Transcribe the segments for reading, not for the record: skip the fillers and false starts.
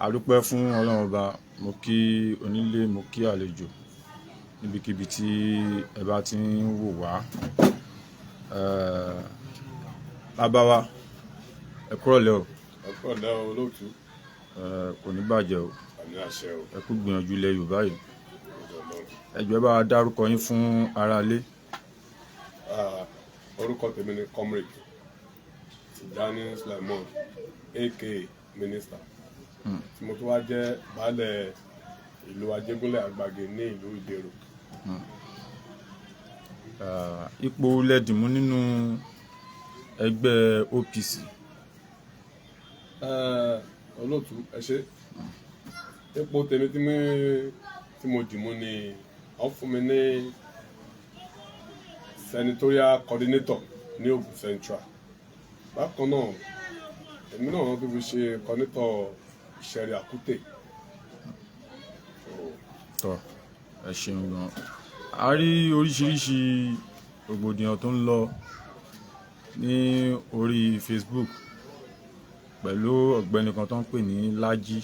A dúpẹ́ fún Ọlọ́run Ọba, mo kí onílé, mo kí àlejò níbikíbi tí ẹ bá ti ń wò wá. Bàbá wa, ẹ kúrọ̀lẹ́ o. Ẹ kúrọ̀lẹ́ o olóòtú. Kò ní bàjẹ́ o. Àmì àṣẹ o. Ẹ kú gbìyànjú ilẹ̀ Yorùbá yìí. Ẹ jọ̀ọ́ bá wa dárúkọ yín fún aráalé. Orúkọ tèmi ni Comrade Tijani Sulaimon, Ekere Minister. Tí mo tún wá jẹ́ baálẹ̀ ìlú Ajégúnlẹ̀ Àgbàgì ní ìlú Ìdèrò. Ipò lẹ́dìmú nínú ẹgbẹ́ OPC. Olóòtú ẹ ṣé. Ipò tèmi tí mo dìmú ni wọ́n fún mi ní senatorial coordinator ní Ogun Central. Bákan náà èmi náà wọ́n tó fi ṣe coordinator ìṣẹ̀rí àkútè. Tọ́ ẹ ṣeun gan. A rí oríṣiríṣi rògbòdìyàn tó ń lọ ní orí Facebook pẹ̀lú ọ̀gbẹ́ni kan tó ń pè ní Laji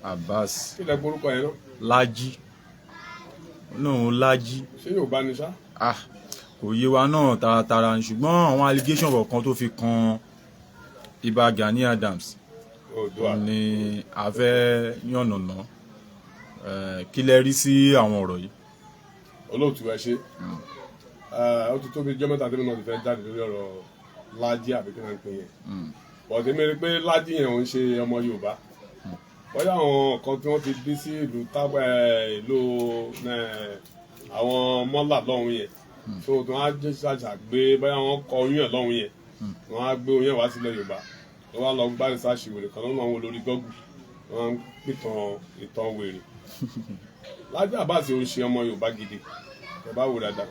Abass. Kí lẹ gbórúkọ yẹn náà? Laji. No, Laji. Ṣé Yorùbá ni ṣá? Kò yé wa náà taratara ṣùgbọ́n àwọn allegation kọ̀ọ̀kan tó fi kan Ìbà Gani Adams ni a fẹ́ yànnàná. Kí lẹ rí sí àwọn ọ̀rọ̀ yìí? Olóòtú ẹ ṣé. Ó ti tóbi jọ́ mẹ́ta tẹ́lẹ̀ náà ti fẹ́ jáde lórí ọ̀rọ̀ Laji àbí kí wọ́n ń pè yẹn. Bọ̀dé mi rí pé Laji yẹn ò ń ṣe ọmọ Yorùbá. Bóyá àwọn kan tí wọ́n ti bí sí ìlú àwọn mọ́là lọ́hùn yẹn. So tí wọ́n á jẹ́ ṣàṣà gbé bóyá wọ́n kọ oyún ẹ̀ lọ́hùn yẹn. Wọ́n á gbé oyún ẹ̀ wá sílẹ̀ Yorùbá. Wọ́n wá lọ gbá ìsáàṣì wèrè kan lọ́nà àwọn olórí gọ́gù. Wọ́n ń pìtàn ìtàn wèrè. Laji Abass ò ń ṣe ọmọ Yorùbá gidi. Ẹ bá wò dáadáa.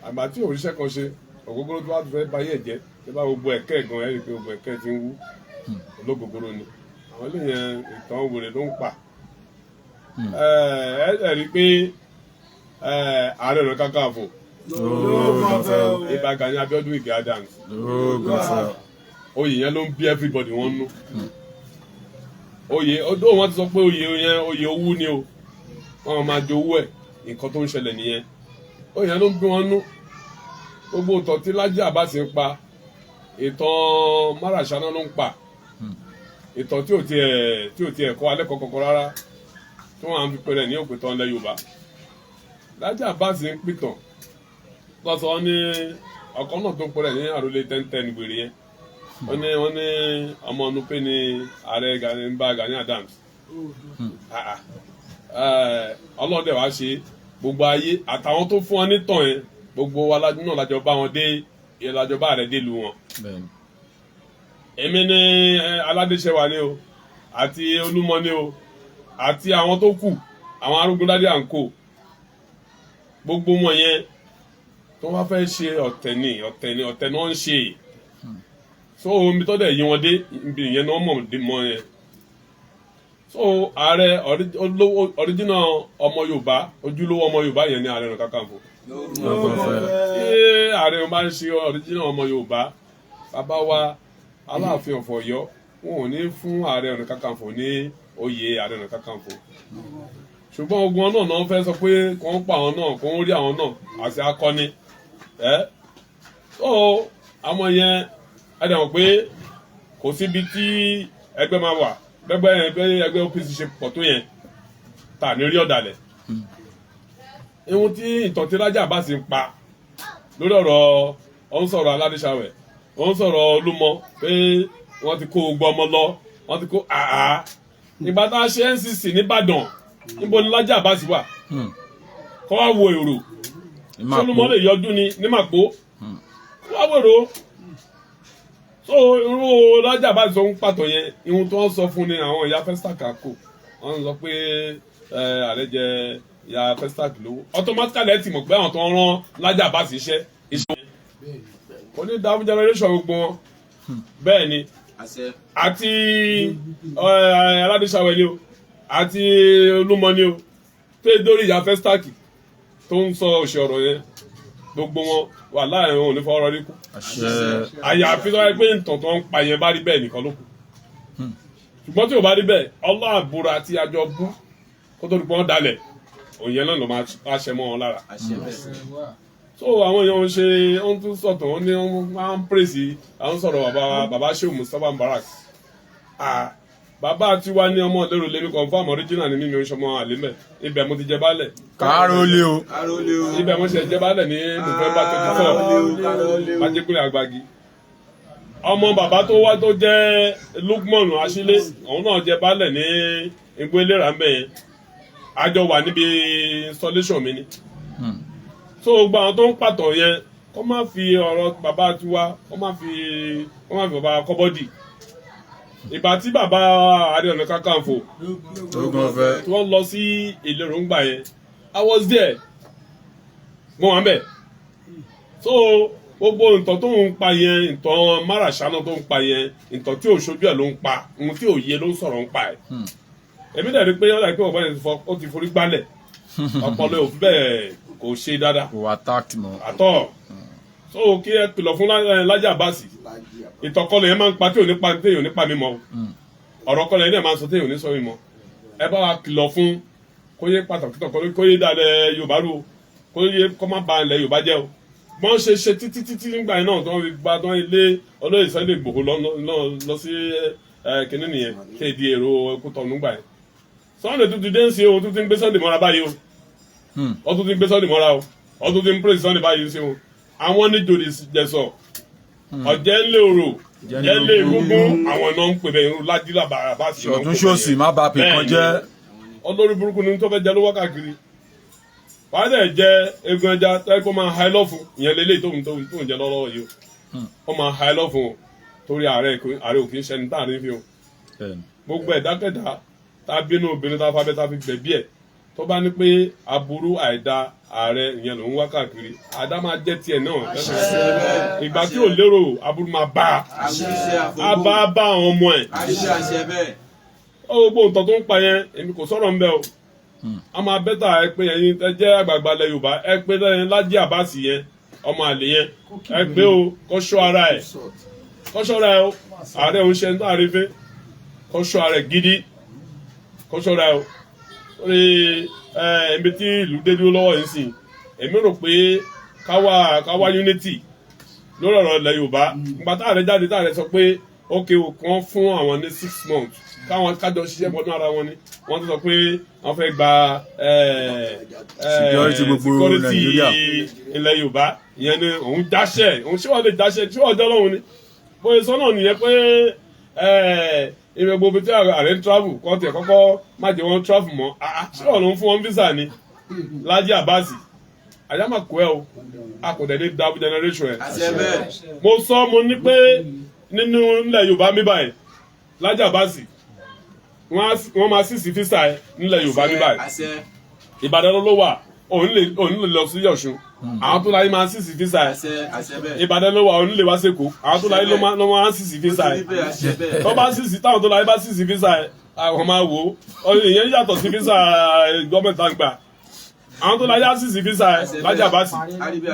Àgbà tí òrìṣẹ́ kan ṣe ògógóró tó wá fẹ́ báyé ẹ̀jẹ̀. Ẹ bá gbogbo ẹ̀kẹ́ gan ẹ̀ rí pé gbogbo ẹ̀kẹ́ ti ń wú. Ológógóró ni. Àwọn eléyẹn ìtàn wèrè ló ń pa. Ẹ rí pé Ààrẹ Ọ̀nà Kakanfò Ìbà Gani Abiodun Ige Adams oyè yẹn ló ń bí everybody wọn nú. Oyè ọdún wọn ti sọ pé oyè yẹn oyè owú ni o, wọn máa jowú ẹ, nǹkan tó ń ṣẹlẹ̀ nìyẹn. Oyè yẹn ló ń bí wọn nú. Gbogbo ìtàn tí Laji Abass ń pa, ìtàn máràṣánná ló ń pa, ìtàn tí ò tiẹ̀ kọ́ alẹ́ kọ̀ọ̀kan rárá, tí wọ́n á fi pẹ̀lẹ́ ní òpìtàn ilẹ̀ Yorùbá. Laji Abass ń pìtàn lọ́sọ̀ ní ọkọ̀ náà tó ń pẹ̀lẹ́ ní àròlé 1010 gbèrè yẹn. Wọ́n ní ọmọ Nupe ní ààrẹ Ìbà Gani Adams. Ọlọ́dẹ wàá ṣe gbogbo ayé àtàwọn tó fún wọn nítàn yẹn gbogbo wa náà lájọ bá wọn dé lájọ bá rẹ délùú wọn. Èmi ní Aládéṣẹwà ni o àti Olúmọ ni o àti àwọn tó kù àwọn Arúgbóládé àǹkó gbogbo wọn yẹn tó wá fẹ́ ṣe ọ̀tẹ̀ ni wọ́n ń ṣe. So omi tó dẹ̀ yí wọn dé ibi ìyẹn náà mọ̀ yẹn. So ààrẹ original ọmọ Yorùbá ojúlówó ọmọ Yorùbá yẹn ní Ààrẹ Ọ̀nà Kakanfò. Ààrẹ máa ń ṣe original ọmọ Yorùbá. Bàbá wa Aláàfin of Ọ̀yọ́ wọn ò ní fún Ààrẹ Ọ̀nà Kakanfò ní oyè Ààrẹ Ọ̀nà Kakanfò. Ṣùgbọ́n ogun náà náà fẹ́ sọ pé kò ń pa àwọn náà kò ń rí àwọn náà àti akọni. So àwọn yẹn ẹ dẹ̀ mọ̀ pé kò síbi tí ẹgbẹ́ máa wà ẹgbẹ́ OPC ṣe pọ̀ tó yẹn tà ní rí ọ̀dàlẹ̀. Ihun tí ìtàn tí Laji Abass ń pa lórí ọ̀rọ̀ ó ń sọ̀rọ̀ Aládéṣàwẹ̀ ó ń sọ̀rọ̀ Olúmọ pé wọ́n ti kó gbogbo ọmọ lọ wọ́n ti kó ìgbà tá a ṣe NCC nìbàdàn níbo ni Laji Abass wà kọ́ wá wo èrò Olúmọ lè yọdún ní Màpó kọ́ wá wo èrò. So irú Laji Abass ń pàtó yẹn ihun tó ń sọ fún ni àwọn ìyá Festac kò wọ́n sọ pé ààrẹ jẹ ìyá Festac lówó automatically ẹ ti mọ̀ pé àwọn tó ń rán Laji Abass iṣẹ́ kò ní dáhùn generation gbogbo wọn bẹ́ẹ̀ ni àti Aládéṣàwẹ̀ ni o àti Olúmọ ni o tó dórí ìyá Festac tó ń sọ òṣì ọ̀rọ̀ yẹn gbogbo wọn wà láàrin òun ní fọwọ́rọ́ rí kú. àyàfi tó wáyé pé nǹkan tó ń pa yẹn bá rí bẹ́ẹ̀ nìkan ló kù. ṣùgbọ́n tí ò bá rí bẹ́ẹ̀ ọlọ́ àbúrò àti àjọ bú kó tó di pọ́n dalẹ̀ òyìn náà ló máa ṣẹ mọ́ wọn lára. So àwọn èèyàn ń ṣe wọ́n tún sọ̀tàn wọ́n ní wọ́n máa ń pèsè àwọn sọ̀rọ̀ bàbá Shehu Mustapha Mubarak. Bàbá tiwa ní ọmọ lérò lémi confam original ní mímí oṣù ọmọ àlẹ́mẹ̀ ibẹ̀ mo ti jẹ baálẹ̀. Kárólé o. Ibẹ̀ mo ṣe jẹ baálẹ̀ ní November 24 Májèkúlẹ̀ Àgbàgì. Ọmọ bàbá tó wá tó jẹ́ Lukman Asílé òun náà jẹ baálẹ̀ ní Igbó Elérà ń bẹ̀ yẹn. Àjọ wà níbi installation mi ni. So gba àwọn tó ń pàtó yẹn kó má fi ọ̀rọ̀ bàbá tiwa kó má fi bàbá kọ́bọ́dì. Ìgbà tí bàbá Ààrẹ Ọ̀nà Kakanfò tí wọ́n lọ sí Ìlérò ńgbà yẹn I was there mo wà ńbẹ̀. So gbogbo nǹkan tó ń pa yẹn nǹkan máràṣánà tó ń pa yẹn nǹkan tí ò ṣojú ẹ̀ ló ń pa ohun tí ò yé ló ń sọ̀rọ̀ ń pa ẹ̀. Èmi dẹ̀ rí pé ọ̀dà pé ọ̀gbọ́n yẹn ó ti forí gbálẹ̀ ọpọlọ òfin bẹ́ẹ̀ kò ṣe dáadáa. Kò attack mọ́. Àtọ̀ so kí ẹ kìlọ̀ fún Laji Abass ìtọ́kọlẹ̀ yẹn máa ń pa tí ò ní pa téèyàn ò ní pa mí mọ́ ọ̀rọ̀ kọlẹ̀ yẹn máa ń sọ téèyàn ò ní sọ mí mọ́ ẹ bá wa kìlọ̀ fún kó yé pàtàkì tọ̀kọlẹ̀ kó yé dalẹ̀ Yorùbá rú o kó yé kó má ba ilẹ̀ Yorùbá jẹ́ o wọ́n ṣe títí nígbà yẹn náà tó ń gba tó ń ilé olóyè Sunday Igboho lọ sí kínní nìyẹn kéde èrò Kútọ̀nù nígbà yẹn Sunday tuntun dé ń ṣe o tún ti ń gbé Sunday mọ́ra báyìí o ọ tún ti ń gbé Sunday mọ́ra o ọ tún ti ń praise Sunday báyìí ṣe o àwọn níjòlè jẹsọ ọjẹ ńlẹ òrò jẹ ńlẹ irúgbó àwọn náà ń pè bẹ irú Laji Abass ọdún ṣòsì má bàa pè kan jẹ. olórí burúkú ni tó fẹ́ jẹ lówó káàkiri wàá dẹ̀ jẹ egun ẹja tẹ́ kó máa ha ẹ lọ́fun ìyẹn lélẹ́yìí tó ń jẹ lọ́wọ́ yìí ó máa ha ẹ lọ́fun o torí ààrẹ òkè ṣẹni tá à ní fi o gbogbo ẹ̀dákẹ́dá tá a bínú obìnrin tá a fábẹ́ tá a fi gbẹ̀bí ẹ̀ tó bá ní pé aburú àìda ààrẹ ìyẹn ló ń wá káàkiri àdá máa jẹ́ tiẹ̀ náà lẹ́sẹ̀ ìgbà tí ò lérò aburú máa bá a bá àwọn ọmọ ẹ̀ ó gbogbo nǹkan tó ń pa yẹn èmi kò sọ̀rọ̀ ń bẹ́ o a máa bẹ́tà ẹ pé ẹ̀yin ẹ jẹ́ àgbààgbà ilẹ̀ Yorùbá ẹ pé Laji Abass yẹn ọmọ àlè yẹn ẹ pé o kó ṣọ́ ara ẹ̀ o ààrẹ òun ṣe ń tó àrífín kó ṣọ́ ara ẹ̀ gidi kó ṣọ́ ara ẹ̀ o lórí ibi tí ìlú dé dúró lọ́wọ́ yìí sìn èmi rò pé káwá unity lórí ọ̀rọ̀ ilẹ̀ Yorùbá nígbà táàrẹ jáde táàrẹ sọ pé ókè kan fún àwọn ní 6 months káwọn kájọ ṣiṣẹ́ bọ́dún ara wọn ni wọ́n ti sọ pé wọ́n fẹ́ gba security ilẹ̀ Yorùbá ìyẹn ni òun dáṣẹ́ òun ṣé wọ́n lè dáṣẹ́ ṣé wọ́n jẹ́ lọ́hùn ni bóyá sọ́nà nìyẹn pé ìwé gbogbo tí ààrẹ ń travel kọ́ tẹ̀ kọ́kọ́ má jẹ́ wọ́n travel mọ́ ṣé wọ́n ló ń fún wọn visa ni Laji Abass àyà máa kó ẹ o a kò dẹ̀ ní double generation ẹ. mo ní pé nínú ilẹ̀ Yorùbá mi báyìí Laji Abass wọ́n máa sísì físà ẹ nílẹ̀ Yorùbá mi báyìí Ìbàdàn ló wà òun lè lọ sí Ọ̀ṣun àwọn tó láyé máa ń sísì físà ẹ Ìbàdàn ló wà òun lè wá sẹ́kọ̀ọ́ àwọn tó láyé ló máa ń sísì físà ẹ tó bá sísì táwọn tó láyé bá sísì físà ẹ àwọn máa wò ó ìyẹn yàtọ̀ sí físà gọ́ọ̀mẹ̀ntì àgbà àwọn tó láyé á sísì físà ẹ Laji Abass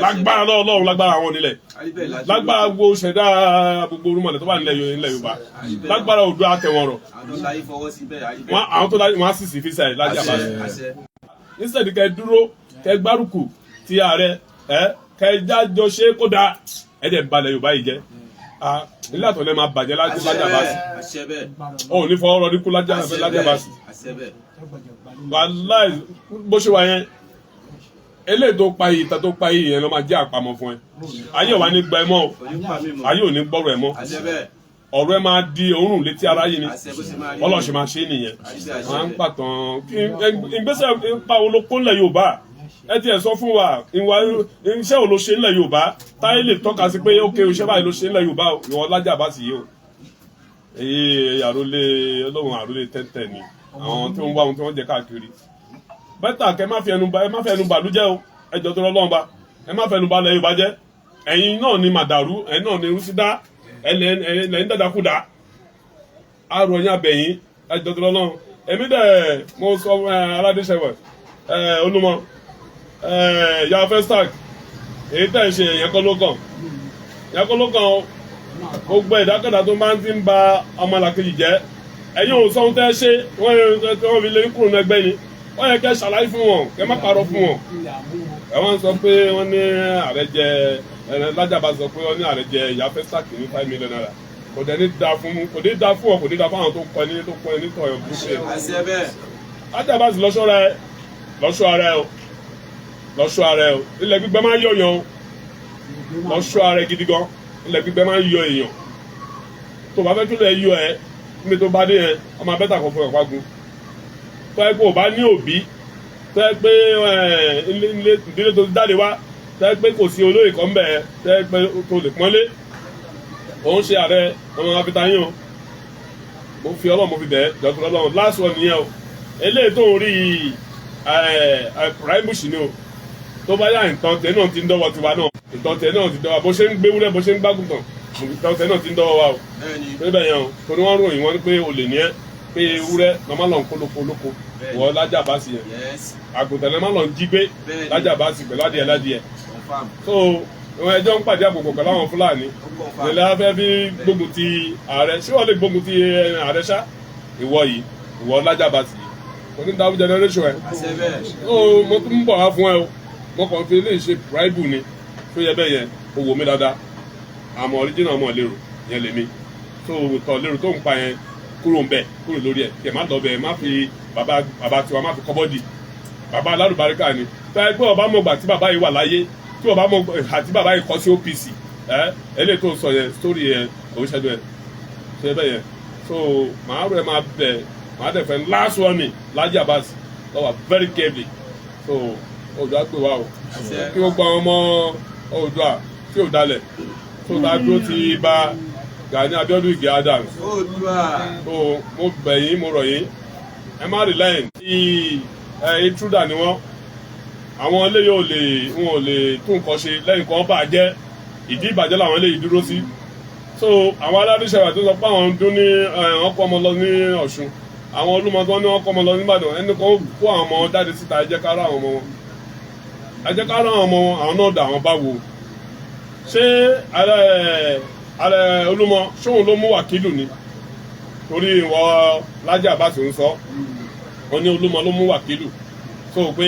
lágbára Ọlọ́run lágbára àwọn onílẹ̀ lágbára gbogbo ṣẹ̀dá gbogbo orúmọlẹ̀ tó wà nílẹ̀ Yorùbá lágbára odò àtẹ̀wọ̀rọ̀ àwọn tó láyé wọn á sísì físà ẹ Laji Abass instead kẹ dúró kẹ gbárùkù ti ààrẹ kẹ jájọ ṣe kó dáa ẹdẹ balẹ̀ Yorùbá yìí jẹ́ ilé àtọ̀lẹ́ máa bàjẹ́ Laji Abass ò ní fọwọ́ rọrí kú Laji Abass wàláì bó ṣe wà yẹn eléyìí tó pa yìí ìta tó pa yìí yẹn ló máa jẹ́ àpamọ́ fún ẹ ayé ò wá ní gba ẹ mọ́ ayé ò ní gbọ́rọ̀ ẹ mọ́ ọ̀rọ̀ ẹ máa di òórùn létí aráyé ni ọlọ́ọ̀ṣẹ̀ máa ṣe é nìyẹn máa ń pàtàn ìgbésẹ̀ ipa olóko ńlẹ̀ Yorùbá ẹ tiẹ̀ sọ fún wa ìwà iṣẹ́ wo ló ṣe ńlẹ̀ Yorùbá táyé lè tọ́ka sí pé ókè iṣẹ́ báyìí ló ṣe ńlẹ̀ Yorùbá ìwọ Laji Abass yìí o èyí àròlé Ọlọ́run àròlé tẹ́tẹ́ ni àwọn tí wọ́n wá ohun tí wọ́n jẹ káàkiri bẹ́tà kẹ má fi ẹnu bàlújẹ́ o ẹjọ́ tó lọ́wọ́ bá ẹ má fẹnu balẹ̀ Yorùbá jẹ́ ẹ̀yin náà ni màdàrú ẹ̀yin náà ni rúsídá ẹ̀yin dàdàkúdà àròyìn abẹ̀yìn ẹjọ́ tó lọ́wọ́ èmi dẹ̀ mo sọ aládéṣẹ́wẹ̀ olúmọ ya festac èyí tẹ̀ ń ṣe èyàn kọ́ ló kàn gbogbo ìdákẹ́dà tó máa ń ti ń ba ọmọlàkejì jẹ́ ẹ̀yin ò sọ ohun tẹ́ ṣe wọ́n fi lè kúrò ní ẹgbẹ́ ni wọ́n yẹ kẹ́ ṣàlàyé fún wọn kẹ́ má parọ́ fún wọn. ẹ̀wọ̀n sọ pé wọ́n ní ààrẹ jẹ Laji Abass sọ pé wọ́n ní ààrẹ jẹ ìyá Festac ní 5 million naira kò dẹ̀ ní da fún wọn kò ní da fún àwọn tó kọ ẹni tó ọ̀yọ́ burúkú yẹn. Laji Abass lọ́ṣọ́ ara ẹ o ilẹ̀ gbígbẹ́ máa ń yọ èèyàn o lọ́ṣọ́ ara ẹ gidi gan ilẹ̀ gbígbẹ́ máa ń yọ èèyàn tó bá fẹ́ tó lẹ̀ yọ ẹ níbi tó bá dé yẹn ọmọ abẹ́tà kan fún ẹ̀pá gun tó ẹ pé ò bá ní òbí tó ẹ pé ìdílé tó ti jáde wá tó ẹ pé kò sí olóyè kan bẹ̀ tó ẹ pé tó lè pọ́nlé òun ṣe ààrẹ ọmọ afitayín o mo fi Ọlọ́run mo fi bẹ̀ jọ̀tún Ọlọ́run last one nìyẹn o eléyìí tó ń rí prime bush ni o tó bá yá ìtàn tẹ náà ti ń dọ́wọ́ tiwa náà ìtàn tẹ náà ti dọ́wọ́ bó ṣe ń gbé wúrẹ́ bó ṣe ń gbágùntàn ìtàn tẹ náà ti ń dọ́wọ́ wa o níbẹ̀ yẹn o torí wọ́n ròyìn wọn pé olè ní ẹ pé ewúrẹ́ lọ́mọ lọ́n kó lóko wọ́ Laji Abass yẹn àgùntàn lọ́mọ lọ́n jí gbé Laji Abass pẹ̀lú adìẹ so ìwọ̀n ẹjọ́ ń pàdé àpòpọ̀ pẹ̀lú àwọn Fúlàní ìrẹ̀lẹ̀ afẹ́ bí gbógun ti ààrẹ ṣé wọ́n lè gbógun ti ààrẹ ṣá ìwọ Laji Abass yìí onídàáwó generation ẹ mo tún ń bọ̀ wá fún ẹ o mo kàn fi lè ṣe bribe ni tó yẹ bẹ́ẹ̀ yẹn o wò mí dáadáa àmọ́ original ọmọ lérò yẹn lèmi tó tọ̀ lérò tó ń pa yẹn kúrò ń bẹ̀ kúrò lórí ẹ̀ kẹ̀ má lọ bẹ̀ má fi bàbá tiwa má fi kọ́bọ́dì bàbá alárùbáríkà ni tó yẹ pé ọba mọ̀gbà tí bàbá yìí wà láyé tí ọba mọ̀gbà àti bàbá yìí kọ́ sí OPC eléyìí tó sọ yẹn story yẹn òun ṣẹ́dọ̀ ẹ̀ tó yẹ bẹ́ẹ̀ yẹn so màá rẹ̀ máa bẹ̀ màá dẹ̀ fẹ́ last one ni Laji Abass lọ́wọ́ very carefully so Oòduà pè wá o kí ó gba ọmọ Oòduà tí ò dalẹ̀ tó ta dúró ti bá Gani Abiodun Ige Adams so mo bẹ̀ yín mo rọ̀ yín ẹ má rí lẹ́yìn tí intruder ni wọ́n àwọn eléyìí wọn ò lè tún nǹkan ṣe lẹ́yìn kan bàjẹ́ ìdí ìbàjẹ́ làwọn eléyìí dúró sí so àwọn aládùúṣẹ́wà tó sọ pé àwọn ń dún ní ọkọ̀ ọmọ lọ ní Ọ̀ṣun àwọn Olúmọ tó ní wọn kọ́ ọmọ lọ nìbàdàn ẹni kan kó àwọn ọmọ wọn jáde síta ẹ jẹ́ ká rá àwọn ọmọ wọn ẹ jẹ́ ká rá àwọn ọmọ wọn àwọn náà dà wọn bá wo ṣé ààrẹ Olúmọ ṣóun ló mú wàkílù ni torí ìwọ Laji Abass ń sọ wọn ní Olúmọ ló mú wàkílù tó o pé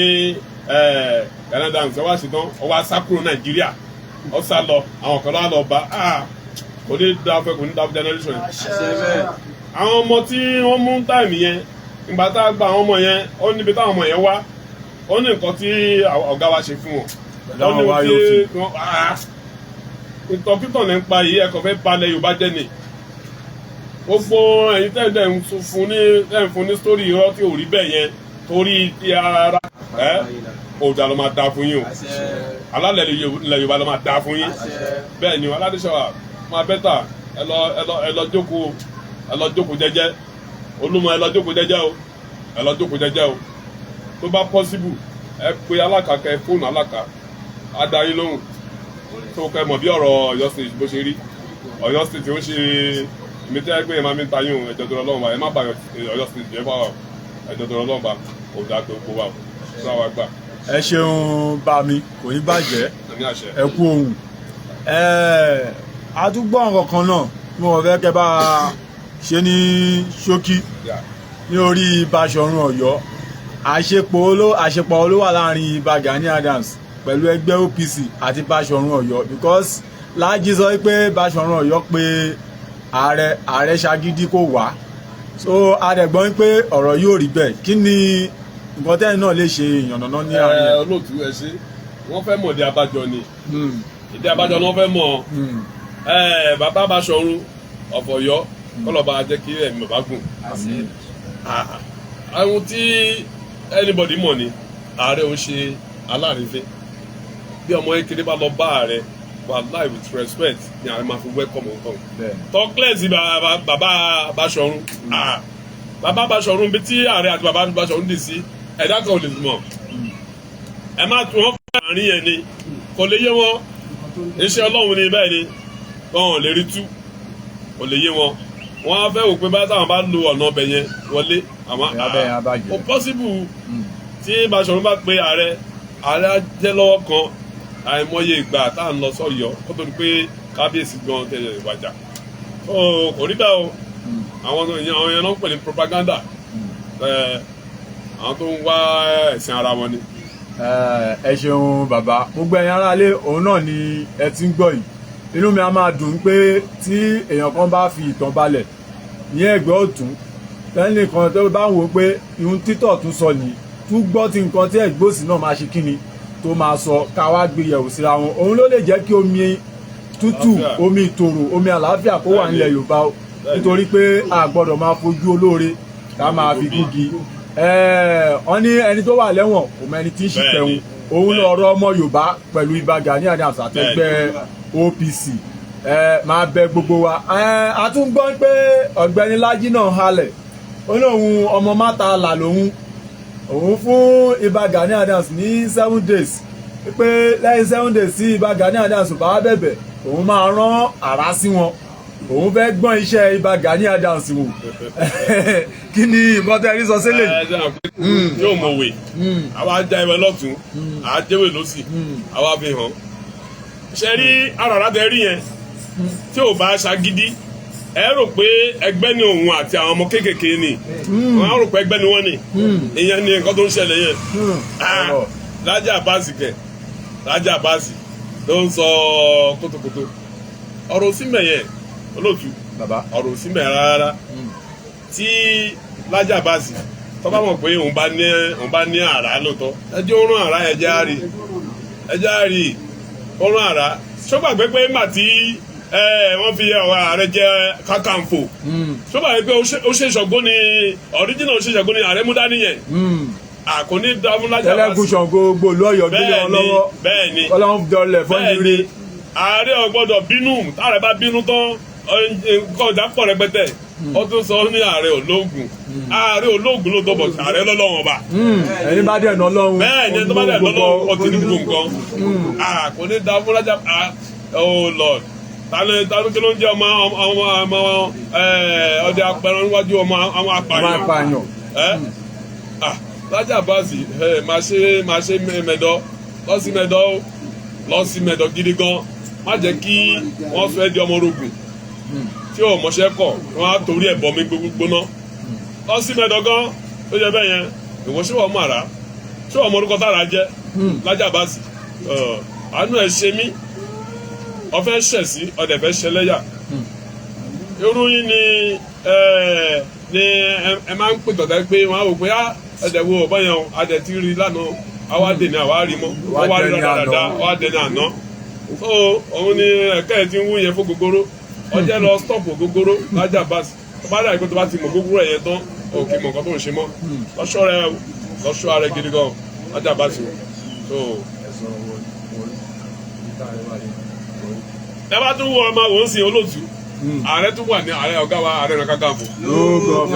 Canada ń sọ wá sí tán ọwọ́ asákúrò Nàìjíríà ọ sá lọ àwọn kan lọ bá kò ní dáfẹ́ kò ní dáfẹ́ generation yẹn àwọn ọmọ tí wọ́n mú táìmì yẹn ìgbà tá a gba àwọn ọmọ yẹn ó níbi táwọn ọmọ yẹn wá ó ní nǹkan tí ọ̀gá wa ṣe fún wọn ó ní ìtọ̀kítọ̀ ní pa yìí ẹ̀kọ́ fẹ́ balẹ̀ Yorùbá jẹ́ ni gbogbo ẹ̀yin tẹ́lẹ̀ ń fún ní sítórì irọ́ tí ò rí bẹ́ẹ̀ yẹn torí ti ara Oòduà ló máa da fún yín o alálẹ̀ ilẹ̀ Yorùbá ló máa da fún yín bẹ́ẹ̀ ni aládéṣọ́wà máa bẹ́tà ẹ lọ jókòó jẹ́jẹ́ Olúmọ ẹ lọ jókòó jẹ́jẹ́ o tó bá possible ẹ pe alákà kẹ fóònù alákà á dá yín lóhùn tó kẹ mọ̀ bí ọ̀rọ̀ Ọ̀yọ́ state bó ṣe rí Ọ̀yọ́ state ó ṣe ìmítẹ́ ẹgbẹ́ yẹn máa mi ń ta yín o ẹjọ́ tó lọ lọ́wọ́ ẹ má bà Ọ̀yọ́ state jẹ́ fáwọn ẹjọ́ tó lọ lọ́wọ́ bá Oòduà tó kó wà fún àwọn àgbà. ẹ ṣeun bá mi kò ní bàjẹ́ ẹ kú ohun àdúgbò nǹkan kan náà mo fẹ́ kẹ́ bá ṣe ní ṣókí ní orí Báṣọ̀run Ọ̀yọ́ àṣepọ̀ olówà láàrin Ìbà Gani Adams pẹ̀lú ẹgbẹ́ OPC àti Báṣọ̀run Ọ̀yọ́ because Laji sọ pé Báṣọ̀run Ọ̀yọ́ pé ààrẹ ṣagídí kò wá so adẹ̀gbọ́n pé ọ̀rọ̀ yóò rí bẹ́ẹ̀ kí ni nǹkan tẹ́yìn náà lè ṣe ìyànnàná ní àárín ẹ̀. olóòtú ẹ ṣe wọ́n fẹ́ mọ̀ ìdí abájọ ni ìdí abájọ ni wọ́n fẹ́ mọ̀ bàbá Báṣọ̀run of Ọ̀yọ́ kọlọba jẹ́ kí ẹ̀mí bàbá gùn àwọn tí anybody mọ̀ ni ààrẹ ò ṣe aláàrífẹ́ bí ọmọ Ekere bá lọ bá ààrẹ wàláì with respect ni ààrẹ máa fi welcome nǹkan tọ́kílẹ̀sì bàbá Báṣọ̀run bàbá Báṣọ̀run bí tí ààrẹ àti bàbá Báṣọ̀run dì sí ẹ̀dá kan ò lè mọ̀ ẹ má tún wọn fún àárín yẹn ni kò lè yé wọn iṣẹ́ Ọlọ́run ni bẹ́ẹ̀ ni wọn ò lè rí tú kò lè yé wọn wọn á fẹ́ wò pé bá táwọn bá lo ọ̀nà ọbẹ̀ yẹn wọlé àwọn ó possible tí Báṣọ̀run bá pe ààrẹ jẹ́ lọ́wọ́ kan àìmọye ìgbà tá à ń lọ sọ́yọ́ kó tó di pé kábíyèsí gan tẹ̀lé ìwàjà kò rí bẹ́ẹ̀ o àwọn yẹn náà ń pè ní propaganda àwọn tó ń wá ẹ̀sìn ara wọn ni. Ẹ ṣeun bàbá, gbogbo ẹ̀yin aráalé òun náà ni ẹ ti ń gbọ́ yìí. Inú mi á máa dùn pé tí èèyàn kan bá fi ìtàn balẹ̀ ní ẹ̀gbẹ́ ọ̀tún tẹ́lẹ̀ kan tó bá ń wò pé ihun títọ̀ tún sọ nìyí tún gbọ́ ti nǹkan tí ẹ̀gbẹ́ òsì náà máa ṣe kíni tó máa sọ ká wá gbé yẹ̀wò síra wọn. Òun ló lè jẹ́ kí omi tútù, omi ìtòrò, omi àlàáfíà kó wà nílẹ̀ Yorùbá o, nítorí pé a gbọ́dọ̀ máa fojú olóore ká máa fi gúgi. Wọ́n ní ẹni tó wà lẹ́wọ̀n kò mọ ẹni tí ń ṣìpẹ̀hún. Òun lọ̀rọ̀ ọmọ Yorùbá pẹ̀lú Ìbà Gani Adams àtẹgbẹ́ OPC. Máa bẹ gbogbo wa. A tún gbọ́ pé ọ̀gbẹ́ni Laji náà halẹ̀ ó lóun ọmọ máta là lòun fún Ìbà Gani Adams ní 7 days pé lẹ́yìn 7 days sí Ìbà Gani Adams bá bẹ̀bẹ̀ òun máa rán àrá sí wọn, òun fẹ́ gbọ́n iṣẹ́ Ìbà Gani Adams wò. Kí ni nǹkan tẹ́ rí sọ sílẹ̀? Yóò mọ̀wé àwa já ìwé lọ́tún àjẹwé lọ́sì àwa fi hàn. Ṣe rí àràrá tẹ rí yẹn tí ò bá ṣagídí ẹ rò pé ẹgbẹ́ ni òun àti àwọn ọmọ kéékèèké ni wọ́n á rò pé ẹgbẹ́ ni wọ́n ni ìyẹn ni nǹkan tó ń ṣẹlẹ̀ yẹn. Laji Abass kẹ̀ Laji Abass ló ń sọ kótókótó ọ̀rọ̀ òsínbẹ̀ yẹn olóòtú ọ̀rọ̀ òsínbẹ̀ rárá tí Laji Abass tó bá mọ̀ pé òun bá ní àrá lóòótọ́ ẹjẹ́ ó rán àrá ẹjẹ́ á rí ó rán àrá ṣọ́gbàgbé pé nígbà tí wọ́n fi ààrẹ jẹ Kakanfò ṣọ́gbàgbé pé ó ṣe Ṣàngó ni original ó ṣe Ṣàngó ni ààrẹ mú dání yẹn kò ní dààmú Laji Abass. Tẹ́lẹ̀kùn Ṣàngó gbòòlù Ọ̀yọ́ gbélé wọn lọ́wọ́ bẹ́ẹ̀ni Ọlọ́run dọlẹ̀ fọ́nìrì. Ààrẹ ò gbọ́dọ̀ bínú táàrẹ bá bínú tán nǹkan ìdápọ̀ rẹpẹtẹ ó tún sọ ní ààrẹ ológun ló dọ̀bọ̀ ààrẹ lọ́lọ́run ọba. Ẹni bá dẹ̀ lọ́lọ́run bẹ́ẹ̀ni ẹni tó bá dẹ̀ lọ́lọ́run ọtí ní gbogbo nǹkan kò ní dààmú Laji Abass. Oh Lord, tani kí ló ń jẹ́ ọmọ ọdẹ apẹran níwájú ọmọ àwọn apààyàn. Laji Abass máa ṣe mẹ́dọ̀ lọ sí mẹ́dọ̀ gidi gan, má jẹ́ kí wọ́n fẹ́ di ọmọ orogun tí ò mọṣẹ́ kọ̀ wọ́n á torí ẹ̀ bọ̀ mí gbóná lọ sí mẹ́dọ̀ gan tó yẹ bẹ́ẹ̀ yẹn ìwọ ṣé wọ́n mọ àrá ṣé wọ́n mọ orúkọ tára jẹ́ Laji Abass. Àánú ẹ̀ ṣe mí ọfẹ́ ṣẹ̀ sí ọdẹ fẹ́ ṣẹlẹ́yà irú yín ni ẹ máa ń pè tọ̀tẹ́ pé wọ́n á wò pé ẹ̀dẹ̀ wo ọ̀bọ̀n yẹn adẹ̀ ti rí lánàá àwa dènì àwa rí mọ́ àwa rí dáadáa àwa dènì àná so òun ni ẹ̀kẹ́ ti ń wú yẹn fún gogoro ọjọ́ lọ stop gogoro Laji Abass tó bá dà pé tó bá ti mọ̀ gogoro ẹ̀ yẹn tán òkè mọ̀ nǹkan tó ń ṣe mọ́ lọ́ṣọ́ rẹ̀ gidi gan Laji Abass so. Ẹ bá tún wọ ọmọ òun sin olóòtú ààrẹ tún wà ní ààrẹ ọ̀gá wa ààrẹ ọ̀nà Kakanfò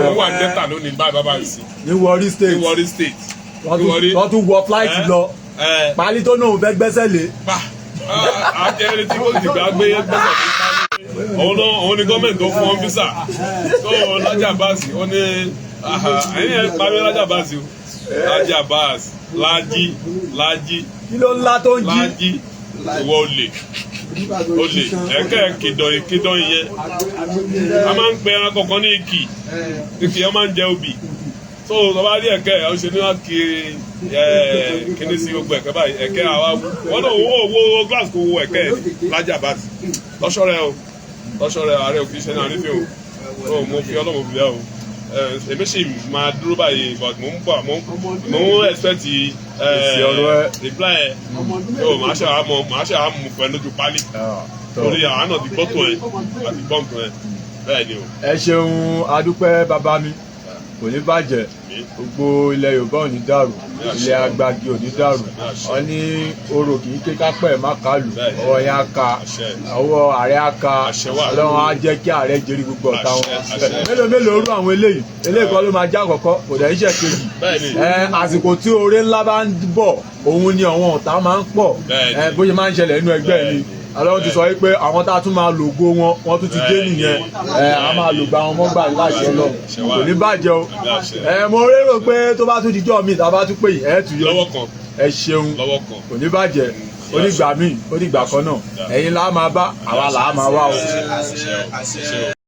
ó wà ní dẹ́ta lónìí báyìí sí ní Warri State wọ́n tún wọ flight lọ pálí tó náà fẹ́ gbẹ́sẹ̀ lé. Akẹ́rẹ́ tí kò sì gbà gbé gbẹ́sẹ̀ lé òun ni gọ́ọ̀mẹ̀ntì tó fún ọ́n físà tó Laji Abass ó ní ẹ̀yìn ẹ̀ parí Laji Abass o Laji Abass Laji kí ló ńlá tó ń jí Laji ìwọ olè ẹ̀kẹ́ kìdọ̀ ìyẹn a máa ń pe ẹran kankan ní ìkì ọ máa ń jẹ obì so tọ́ba rí ẹ̀kẹ́ ọ ṣe ní wọ́n kiri kíní sí gbogbo ẹ̀kẹ́ báyìí ẹ̀kẹ́ àwa wọ́n náà owó glass kò wo ẹ̀kẹ́ Laji Abass lọ́ṣọ́ rẹ̀ ààrẹ òkè iṣẹ́ náà nífẹ̀ẹ́ o mo fi ọlọ́mọ fi bẹ́ẹ̀ o èmi sì máa dúró báyìí but mo ń expect reply ẹ̀ so màá ṣe àmú fẹ́ lójú pálí torí àwọn náà ti gbọ́ tó ẹ̀ àti gbọ́ tó ẹ̀ bẹ́ẹ̀ ni o. Ẹ ṣeun adúpẹ́ bàbá mi kò ní bàjẹ́ gbogbo ilẹ̀ Yorùbá ò ní dàrú ilẹ̀ Agbági ò ní dàrú wọ́n ní orò kì í ké kápẹ́ má kálù ọwọ́ yẹn á ka ọwọ́ ààrẹ á ka Ọlọ́run á jẹ́ kí ààrẹ jẹ́rí gbogbo ọ̀tá wọn mélòó rú àwọn eléyìí kan ló máa já àkọ́kọ́ kò dẹ̀ iṣẹ́ kejì àsìkò tí oore ńlá bá ń bọ̀ òun ni àwọn ọ̀tá máa ń pọ̀ bó ṣe máa ń ṣẹlẹ̀ nínú ẹgbẹ́ ni Ọlọ́run ti sọ wípé àwọn tá a tún máa lògo wọ́n tún ti dé nìyẹn a máa lògbà wọn mọ́gbà láṣẹ lọ kò ní bàjẹ́ o mo rérò pé tó bá tún dijọ́ mi tá a bá tún pè yín tún yọ ẹ ṣeun kò ní bàjẹ́ onígbà míì onígbà kan náà ẹ̀yin là á máa bá àwa là á máa wá o.